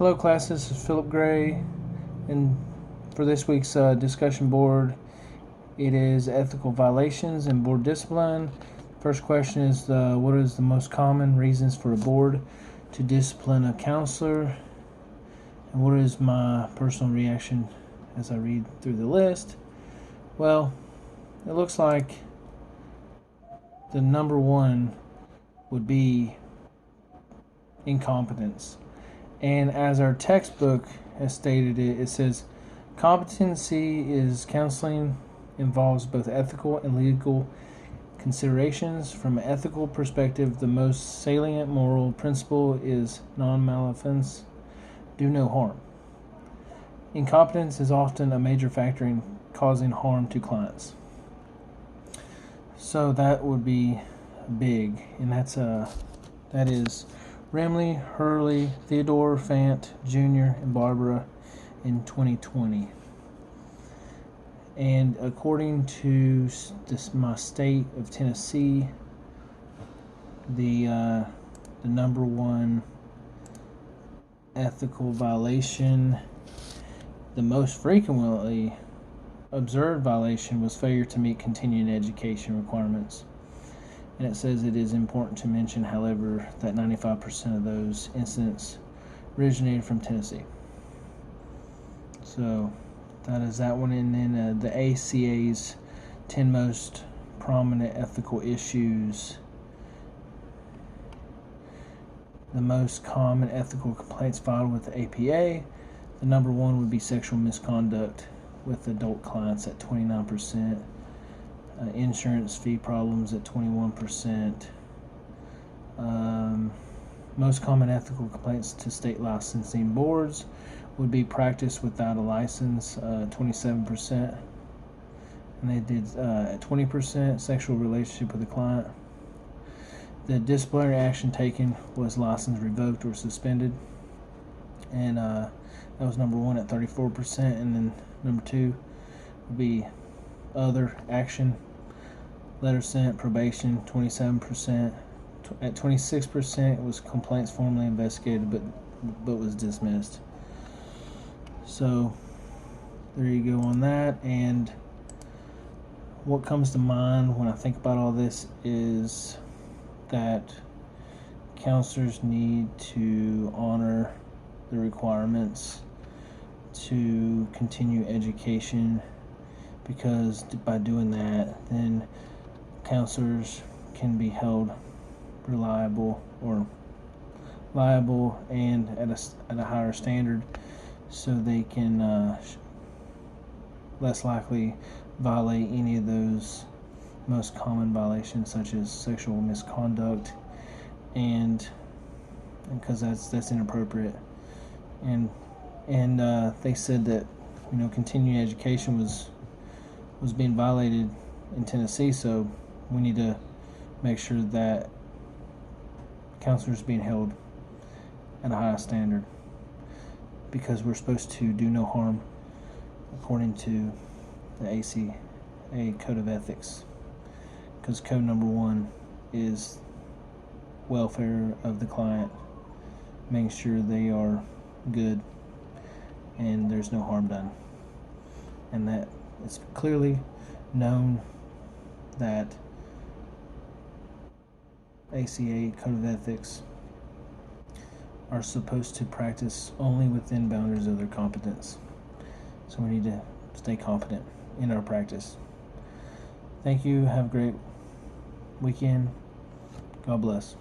Hello class, this is Philip Gray, and for this week's discussion board, it is ethical violations and board discipline. First question is what is the most common reasons for a board to discipline a counselor, and what is my personal reaction as I read through the list? Well, it looks like the number one would be incompetence. And as our textbook has stated it says, competency is counseling involves both ethical and legal considerations. From an ethical perspective, the most salient moral principle is non-maleficence, do no harm. Incompetence is often a major factor in causing harm to clients. So that would be big, and that is Remley, Hurley, Theodore, Fant, Jr., and Barbara in 2020. And according to my state of Tennessee, the number one ethical violation, the most frequently observed violation, was failure to meet continuing education requirements. And it says it is important to mention, however, that 95% of those incidents originated from Tennessee. So that is that one. And then the ACA's 10 most prominent ethical issues. The most common ethical complaints filed with the APA. The number one would be sexual misconduct with adult clients at 29%. Insurance fee problems at 21%. Most common ethical complaints to state licensing boards would be practice without a license, 27%. And they did 20% sexual relationship with the client. The disciplinary action taken was license revoked or suspended. And that was number one at 34%. And then number two would be other action, letter sent, probation, 27%. At 26% was complaints formally investigated but was dismissed. So there you go on that. And what comes to mind when I think about all this is that counselors need to honor the requirements to continue education, because by doing that, then counselors can be held reliable or liable and at a higher standard, so they can less likely violate any of those most common violations, such as sexual misconduct, and because that's inappropriate. And they said that continuing education was being violated in Tennessee, so we need to make sure that counselors are being held at a high standard, because we're supposed to do no harm according to the ACA Code of Ethics, because code number one is welfare of the client, making sure they are good and there's no harm done, and that it's clearly known that ACA Code of Ethics are supposed to practice only within boundaries of their competence. So we need to stay competent in our practice. Thank you. Have a great weekend. God bless.